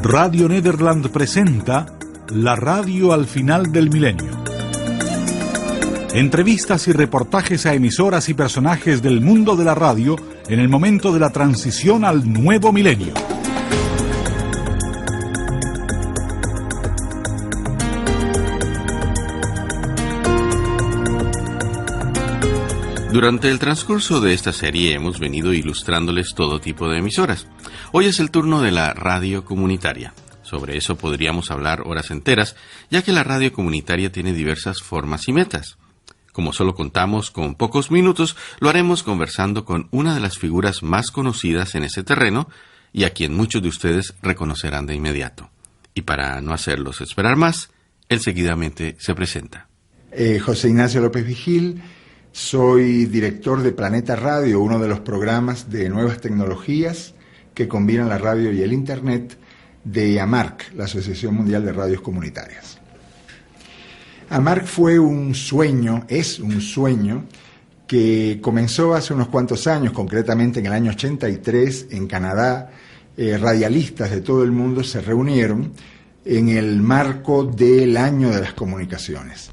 Radio Nederland presenta La Radio al final del milenio. Entrevistas y reportajes a emisoras y personajes del mundo de la radio en el momento de la transición al nuevo milenio. Durante el transcurso de esta serie hemos venido ilustrándoles todo tipo de emisoras. Hoy es el turno de la radio comunitaria. Sobre eso podríamos hablar horas enteras, ya que la radio comunitaria tiene diversas formas y metas. Como solo contamos con pocos minutos, lo haremos conversando con una de las figuras más conocidas en ese terreno y a quien muchos de ustedes reconocerán de inmediato. Y para no hacerlos esperar más, él seguidamente se presenta. José Ignacio López Vigil. Soy director de Planeta Radio, uno de los programas de nuevas tecnologías que combinan la radio y el Internet de AMARC, la Asociación Mundial de Radios Comunitarias. AMARC fue un sueño, es un sueño que comenzó hace unos cuantos años, concretamente en el año 83 en Canadá. Radialistas de todo el mundo se reunieron en el marco del Año de las Comunicaciones.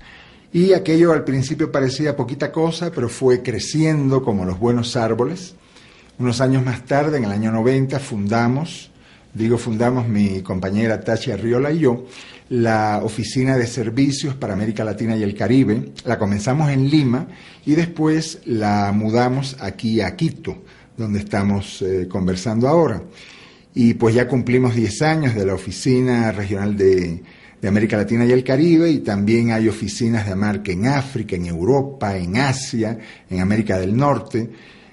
Y aquello al principio parecía poquita cosa, pero fue creciendo como los buenos árboles. Unos años más tarde, en el año 90, fundamos mi compañera Tachi Arriola y yo, la Oficina de Servicios para América Latina y el Caribe. La comenzamos en Lima y después la mudamos aquí a Quito, donde estamos conversando ahora. Y pues ya cumplimos 10 años de la Oficina Regional de América Latina y el Caribe, y también hay oficinas de AMARC en África, en Europa, en Asia, en América del Norte,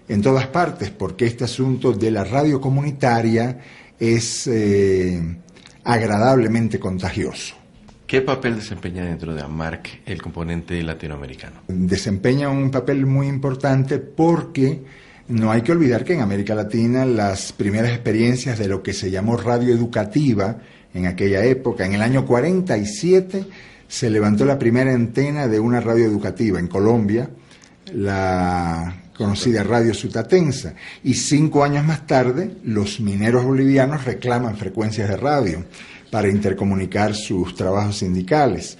en todas partes, porque este asunto de la radio comunitaria es agradablemente contagioso. ¿Qué papel desempeña dentro de AMARC el componente latinoamericano? Desempeña un papel muy importante porque no hay que olvidar que en América Latina las primeras experiencias de lo que se llamó radio educativa en aquella época, en el año 47, se levantó la primera antena de una radio educativa en Colombia, la conocida Radio Sutatensa, y 5 años más tarde los mineros bolivianos reclaman frecuencias de radio para intercomunicar sus trabajos sindicales.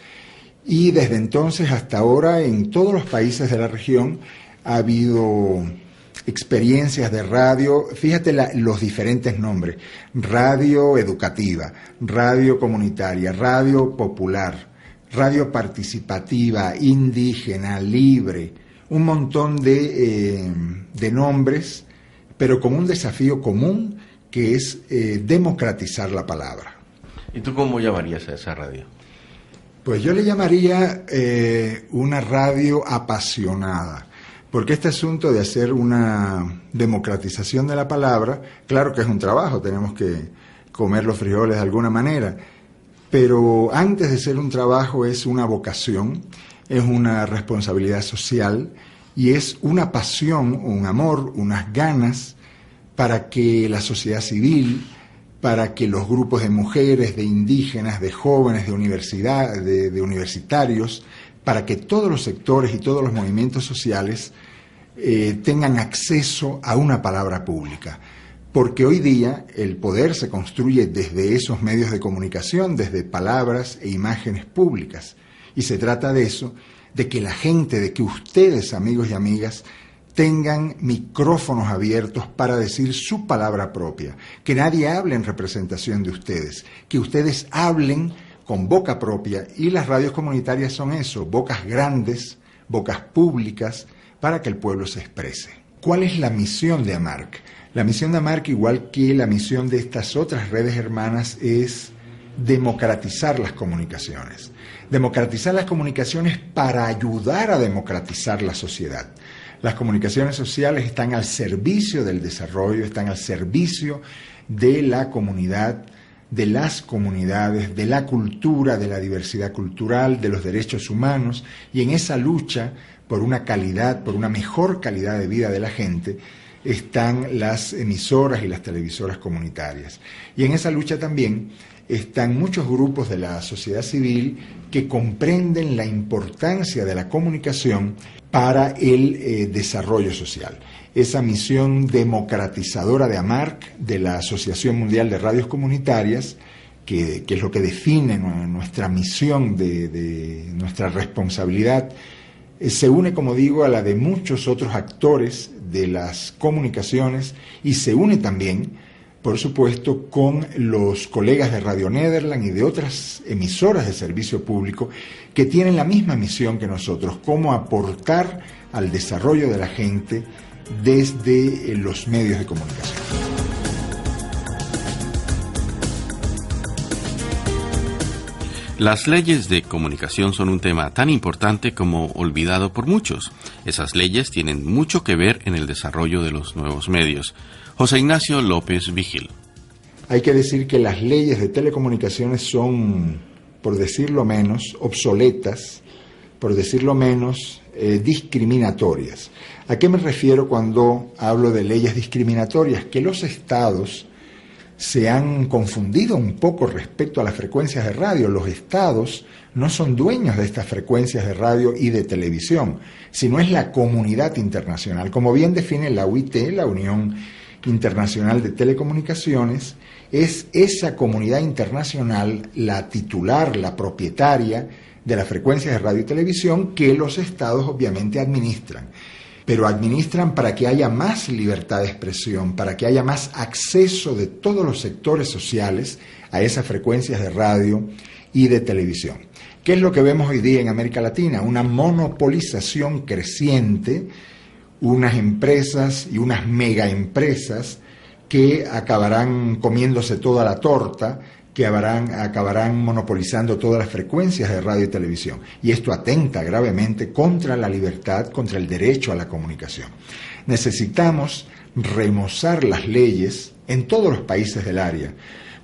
Y desde entonces hasta ahora en todos los países de la región ha habido experiencias de radio, fíjate los diferentes nombres: radio educativa, radio comunitaria, radio popular, radio participativa, indígena, libre, un montón de nombres, pero con un desafío común que es democratizar la palabra. ¿Y tú cómo llamarías a esa radio? Pues yo le llamaría una radio apasionada. Porque este asunto de hacer una democratización de la palabra, claro que es un trabajo, tenemos que comer los frijoles de alguna manera, pero antes de ser un trabajo es una vocación, es una responsabilidad social y es una pasión, un amor, unas ganas para que la sociedad civil, para que los grupos de mujeres, de indígenas, de jóvenes, de universitarios, para que todos los sectores y todos los movimientos sociales tengan acceso a una palabra pública. Porque hoy día el poder se construye desde esos medios de comunicación, desde palabras e imágenes públicas. Y se trata de eso, de que la gente, de que ustedes, amigos y amigas, tengan micrófonos abiertos para decir su palabra propia. Que nadie hable en representación de ustedes, que ustedes hablen con boca propia, y las radios comunitarias son eso, bocas grandes, bocas públicas, para que el pueblo se exprese. ¿Cuál es la misión de AMARC? La misión de AMARC, igual que la misión de estas otras redes hermanas, es democratizar las comunicaciones. Democratizar las comunicaciones para ayudar a democratizar la sociedad. Las comunicaciones sociales están al servicio del desarrollo, están al servicio de la comunidad, de las comunidades, de la cultura, de la diversidad cultural, de los derechos humanos, y en esa lucha por una calidad, por una mejor calidad de vida de la gente, están las emisoras y las televisoras comunitarias. Y en esa lucha también están muchos grupos de la sociedad civil que comprenden la importancia de la comunicación para el desarrollo social. Esa misión democratizadora de AMARC, de la Asociación Mundial de Radios Comunitarias, que es lo que define nuestra misión, de nuestra responsabilidad, se une, como digo, a la de muchos otros actores de las comunicaciones y se une también, por supuesto, con los colegas de Radio Nederland y de otras emisoras de servicio público que tienen la misma misión que nosotros, cómo aportar al desarrollo de la gente desde los medios de comunicación. Las leyes de comunicación son un tema tan importante como olvidado por muchos. Esas leyes tienen mucho que ver en el desarrollo de los nuevos medios. José Ignacio López Vigil. Hay que decir que las leyes de telecomunicaciones son, por decirlo menos, obsoletas, por decirlo menos, discriminatorias. ¿A qué me refiero cuando hablo de leyes discriminatorias? Que los estados se han confundido un poco respecto a las frecuencias de radio. Los estados no son dueños de estas frecuencias de radio y de televisión, sino es la comunidad internacional. Como bien define la UIT, la Unión Internacional de Telecomunicaciones, es esa comunidad internacional la titular, la propietaria de las frecuencias de radio y televisión que los estados obviamente administran. Pero administran para que haya más libertad de expresión, para que haya más acceso de todos los sectores sociales a esas frecuencias de radio y de televisión. ¿Qué es lo que vemos hoy día en América Latina? Una monopolización creciente, unas empresas y unas megaempresas que acabarán comiéndose toda la torta, que acabarán monopolizando todas las frecuencias de radio y televisión. Y esto atenta gravemente contra la libertad, contra el derecho a la comunicación. Necesitamos remozar las leyes en todos los países del área.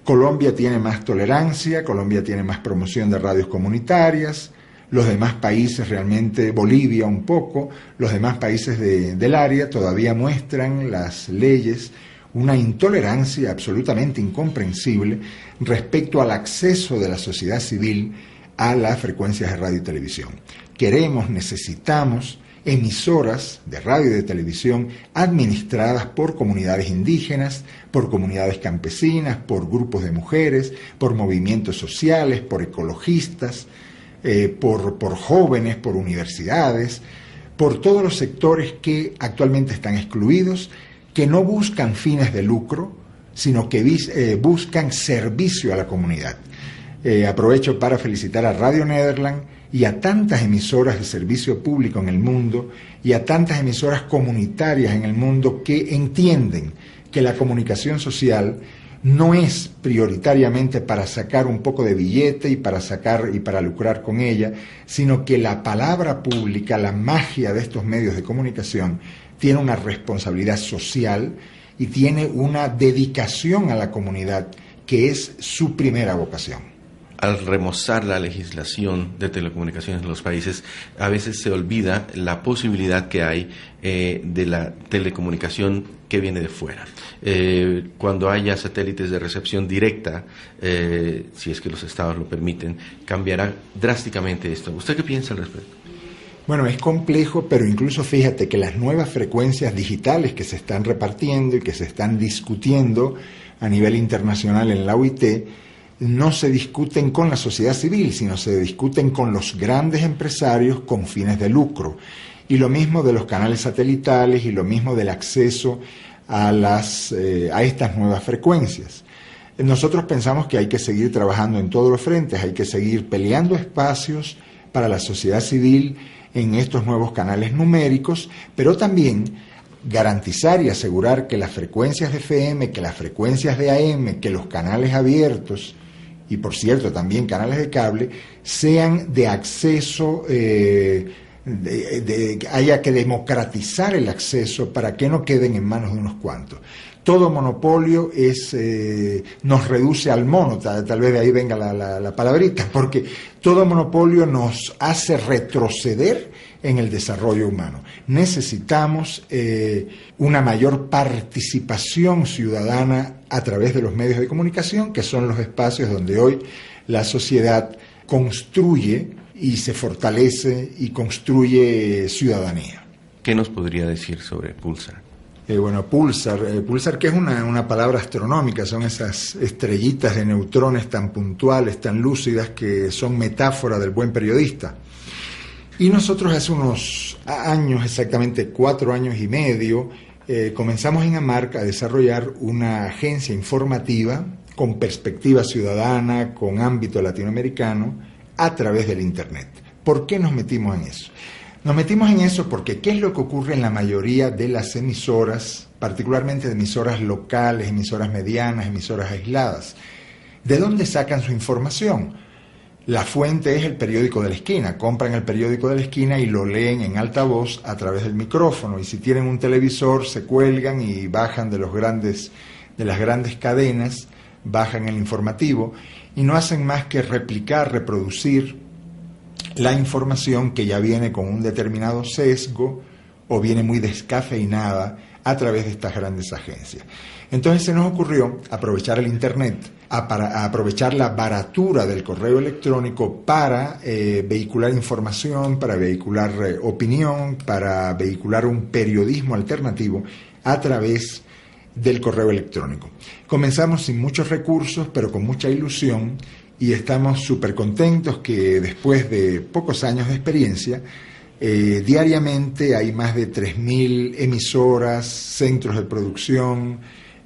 Colombia tiene más tolerancia, Colombia tiene más promoción de radios comunitarias, los demás países realmente, Bolivia un poco, los demás países del área todavía muestran las leyes una intolerancia absolutamente incomprensible respecto al acceso de la sociedad civil a las frecuencias de radio y televisión. Necesitamos emisoras de radio y de televisión administradas por comunidades indígenas, por comunidades campesinas, por grupos de mujeres, por movimientos sociales, por ecologistas, por jóvenes, por universidades, por todos los sectores que actualmente están excluidos, que no buscan fines de lucro, sino que buscan servicio a la comunidad. Aprovecho para felicitar a Radio Nederland y a tantas emisoras de servicio público en el mundo y a tantas emisoras comunitarias en el mundo que entienden que la comunicación social no es prioritariamente para sacar un poco de billete y para lucrar con ella, sino que la palabra pública, la magia de estos medios de comunicación, tiene una responsabilidad social y tiene una dedicación a la comunidad que es su primera vocación. Al remozar la legislación de telecomunicaciones en los países, a veces se olvida la posibilidad que hay de la telecomunicación que viene de fuera. Cuando haya satélites de recepción directa, si es que los estados lo permiten, cambiará drásticamente esto. ¿Usted qué piensa al respecto? Bueno, es complejo, pero incluso fíjate que las nuevas frecuencias digitales que se están repartiendo y que se están discutiendo a nivel internacional en la OIT no se discuten con la sociedad civil, sino se discuten con los grandes empresarios con fines de lucro. Y lo mismo de los canales satelitales y lo mismo del acceso a estas nuevas frecuencias. Nosotros pensamos que hay que seguir trabajando en todos los frentes, hay que seguir peleando espacios para la sociedad civil en estos nuevos canales numéricos, pero también garantizar y asegurar que las frecuencias de FM, que las frecuencias de AM, que los canales abiertos y por cierto también canales de cable sean de acceso, haya que democratizar el acceso para que no queden en manos de unos cuantos. Todo monopolio nos reduce al mono, tal vez de ahí venga la palabrita, porque todo monopolio nos hace retroceder en el desarrollo humano. Necesitamos una mayor participación ciudadana a través de los medios de comunicación, que son los espacios donde hoy la sociedad construye y se fortalece y construye ciudadanía. ¿Qué nos podría decir sobre Pulsar? Pulsar. Pulsar, que es una palabra astronómica, son esas estrellitas de neutrones tan puntuales, tan lúcidas, que son metáfora del buen periodista. Y nosotros hace unos años, exactamente 4 años y medio, comenzamos en AMARC a desarrollar una agencia informativa con perspectiva ciudadana, con ámbito latinoamericano, a través del Internet. ¿Por qué nos metimos en eso? Nos metimos en eso porque ¿qué es lo que ocurre en la mayoría de las emisoras, particularmente de emisoras locales, emisoras medianas, emisoras aisladas? ¿De dónde sacan su información? La fuente es el periódico de la esquina. Compran el periódico de la esquina y lo leen en alta voz a través del micrófono. Y si tienen un televisor, se cuelgan y bajan de las grandes cadenas, bajan el informativo y no hacen más que replicar, reproducir la información que ya viene con un determinado sesgo o viene muy descafeinada a través de estas grandes agencias. Entonces se nos ocurrió aprovechar el Internet, aprovechar la baratura del correo electrónico para vehicular información, para vehicular opinión, para vehicular un periodismo alternativo a través del correo electrónico. Comenzamos sin muchos recursos, pero con mucha ilusión, y estamos súper contentos que después de pocos años de experiencia, diariamente hay más de 3.000 emisoras, centros de producción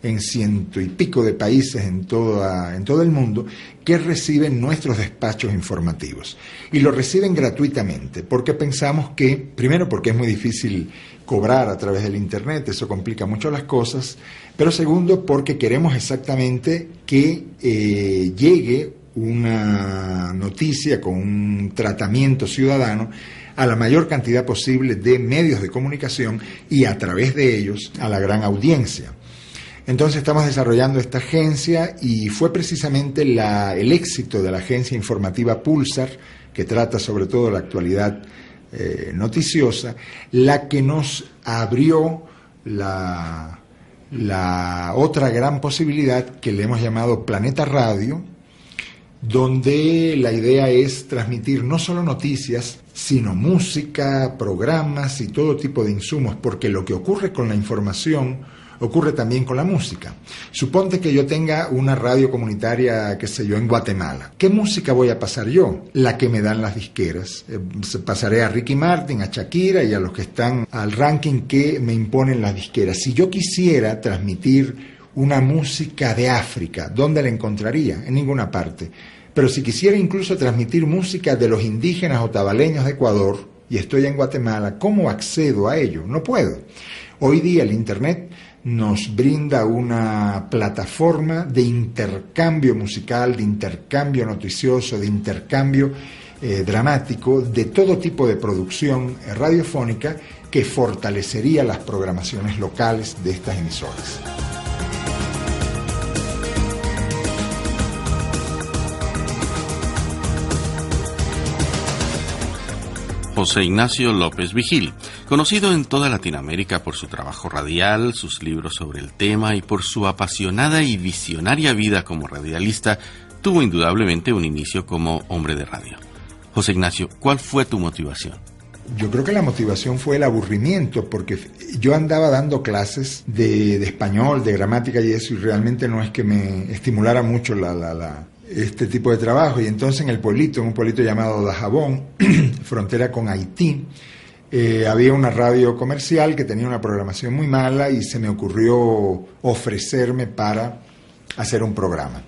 en 100 y pico de países en todo el mundo que reciben nuestros despachos informativos. Y lo reciben gratuitamente, porque pensamos que, primero porque es muy difícil cobrar a través del Internet, eso complica mucho las cosas, pero segundo porque queremos exactamente que llegue una noticia con un tratamiento ciudadano a la mayor cantidad posible de medios de comunicación y a través de ellos a la gran audiencia. Entonces estamos desarrollando esta agencia y fue precisamente el éxito de la agencia informativa Pulsar, que trata sobre todo la actualidad noticiosa, la que nos abrió la otra gran posibilidad que le hemos llamado Planeta Radio, donde la idea es transmitir no solo noticias, sino música, programas y todo tipo de insumos, porque lo que ocurre con la información ocurre también con la música. Suponte que yo tenga una radio comunitaria, qué sé yo, en Guatemala. ¿Qué música voy a pasar yo? La que me dan las disqueras. Pasaré a Ricky Martin, a Shakira y a los que están al ranking que me imponen las disqueras. Si yo quisiera transmitir una música de África, ¿dónde la encontraría? En ninguna parte. Pero si quisiera incluso transmitir música de los indígenas otavaleños de Ecuador, y estoy en Guatemala, ¿cómo accedo a ello? No puedo. Hoy día el Internet nos brinda una plataforma de intercambio musical, de intercambio noticioso, de intercambio dramático, de todo tipo de producción radiofónica que fortalecería las programaciones locales de estas emisoras. José Ignacio López Vigil, conocido en toda Latinoamérica por su trabajo radial, sus libros sobre el tema y por su apasionada y visionaria vida como radialista, tuvo indudablemente un inicio como hombre de radio. José Ignacio, ¿cuál fue tu motivación? Yo creo que la motivación fue el aburrimiento, porque yo andaba dando clases de español, de gramática y eso, y realmente no es que me estimulara mucho este tipo de trabajo. Y entonces en un pueblito llamado Dajabón, frontera con Haití, había una radio comercial que tenía una programación muy mala y se me ocurrió ofrecerme para hacer un programa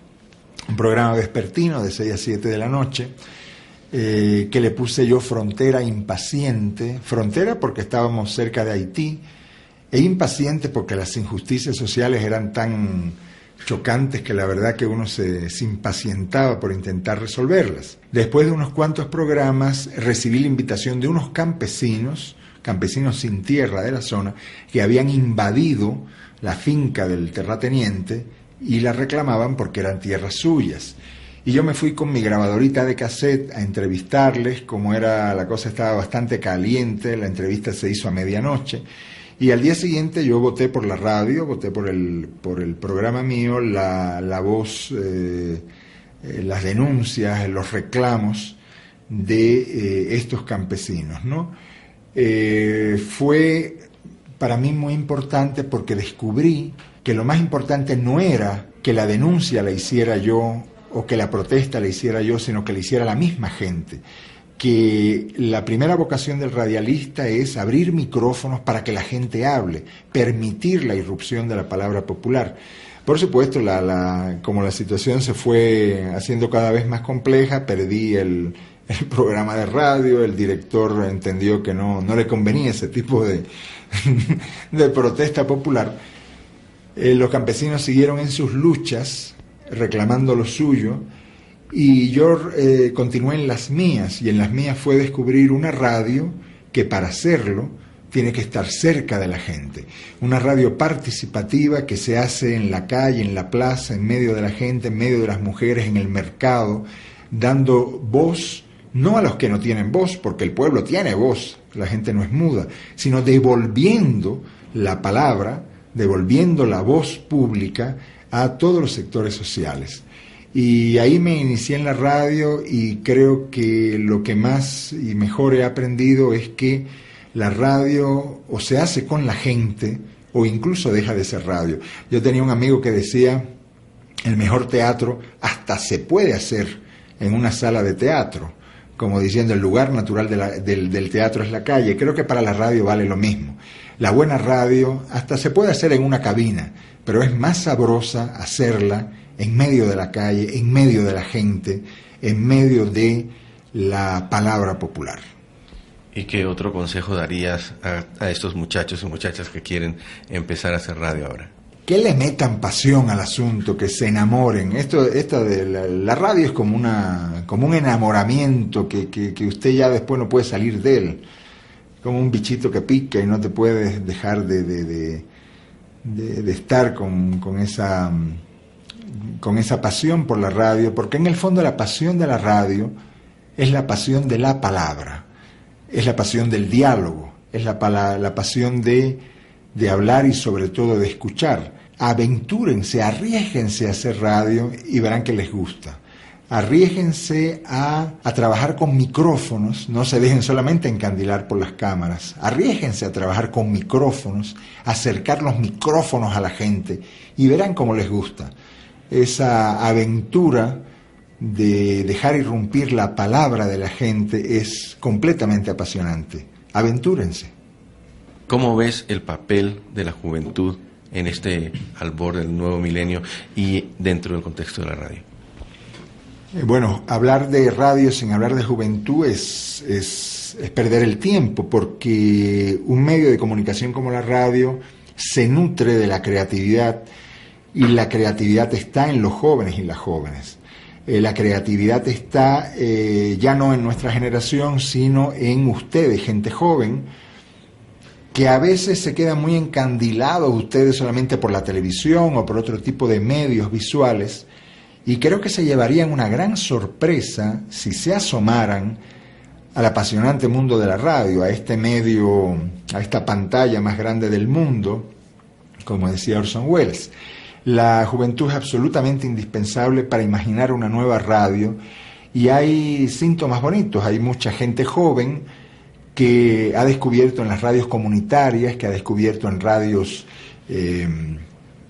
vespertino de 6 a 7 de la noche, que le puse yo Frontera Impaciente, frontera porque estábamos cerca de Haití, e impaciente porque las injusticias sociales eran tan chocantes que la verdad que uno se impacientaba por intentar resolverlas. Después de unos cuantos programas recibí la invitación de unos campesinos sin tierra de la zona, que habían invadido la finca del terrateniente y la reclamaban porque eran tierras suyas. Y yo me fui con mi grabadorita de cassette a entrevistarles. Como la cosa estaba bastante caliente, la entrevista se hizo a medianoche. Y al día siguiente yo voté por la radio, voté por el programa mío, la voz, las denuncias, los reclamos de estos campesinos, ¿no? para mí muy importante porque descubrí que lo más importante no era que la denuncia la hiciera yo o que la protesta la hiciera yo, sino que la hiciera la misma gente. Que la primera vocación del radialista es abrir micrófonos para que la gente hable, permitir la irrupción de la palabra popular. Por supuesto, como la situación se fue haciendo cada vez más compleja, perdí el programa de radio, el director entendió que no le convenía ese tipo de protesta popular. Los campesinos siguieron en sus luchas, reclamando lo suyo, y yo continué en las mías, y en las mías fue descubrir una radio que para hacerlo tiene que estar cerca de la gente. Una radio participativa que se hace en la calle, en la plaza, en medio de la gente, en medio de las mujeres, en el mercado, dando voz, no a los que no tienen voz, porque el pueblo tiene voz, la gente no es muda, sino devolviendo la palabra, devolviendo la voz pública a todos los sectores sociales. Y ahí me inicié en la radio y creo que lo que más y mejor he aprendido es que la radio o se hace con la gente o incluso deja de ser radio. Yo tenía un amigo que decía, el mejor teatro hasta se puede hacer en una sala de teatro, como diciendo el lugar natural del teatro es la calle. Creo que para la radio vale lo mismo. La buena radio hasta se puede hacer en una cabina, pero es más sabrosa hacerla en medio de la calle, en medio de la gente, en medio de la palabra popular. ¿Y qué otro consejo darías a estos muchachos y muchachas que quieren empezar a hacer radio ahora? Que le metan pasión al asunto, que se enamoren. Esto de la radio es como un enamoramiento que usted ya después no puede salir de él. Como un bichito que pica y no te puedes dejar de estar con esa pasión por la radio, porque en el fondo la pasión de la radio es la pasión de la palabra, es la pasión del diálogo, es la pasión de hablar y sobre todo de escuchar. Aventúrense, arriésguense a hacer radio y verán que les gusta. Arriésguense a trabajar con micrófonos, no se dejen solamente encandilar por las cámaras, arriésguense a trabajar con micrófonos, acercar los micrófonos a la gente y verán cómo les gusta. Esa aventura de dejar irrumpir la palabra de la gente es completamente apasionante. Aventúrense. ¿Cómo ves el papel de la juventud en este albor del nuevo milenio y dentro del contexto de la radio? Bueno, hablar de radio sin hablar de juventud es perder el tiempo, porque un medio de comunicación como la radio se nutre de la creatividad, y la creatividad está en los jóvenes y las jóvenes. La creatividad está ya no en nuestra generación, sino en ustedes, gente joven, que a veces se quedan muy encandilados ustedes solamente por la televisión o por otro tipo de medios visuales, y creo que se llevarían una gran sorpresa si se asomaran al apasionante mundo de la radio, a este medio, a esta pantalla más grande del mundo, como decía Orson Welles. La juventud es absolutamente indispensable para imaginar una nueva radio, y hay síntomas bonitos. Hay mucha gente joven que ha descubierto en las radios comunitarias, que ha descubierto en radios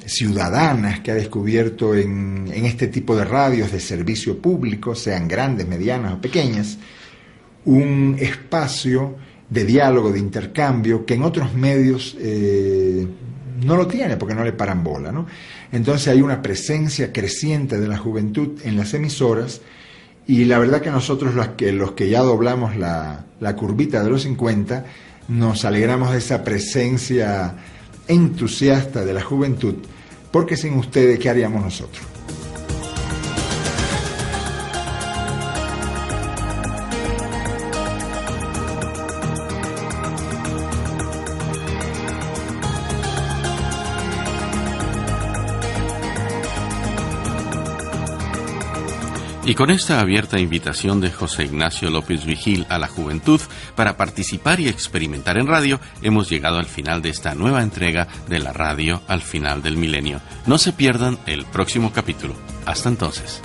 ciudadanas, que ha descubierto en este tipo de radios de servicio público, sean grandes, medianas o pequeñas, un espacio de diálogo, de intercambio, que en otros medios no lo tiene porque no le paran bola, ¿no? Entonces hay una presencia creciente de la juventud en las emisoras, y la verdad que nosotros los que ya doblamos la curvita de los 50, nos alegramos de esa presencia entusiasta de la juventud, porque sin ustedes, ¿qué haríamos nosotros? Y con esta abierta invitación de José Ignacio López Vigil a la juventud para participar y experimentar en radio, hemos llegado al final de esta nueva entrega de la radio al final del milenio. No se pierdan el próximo capítulo. Hasta entonces.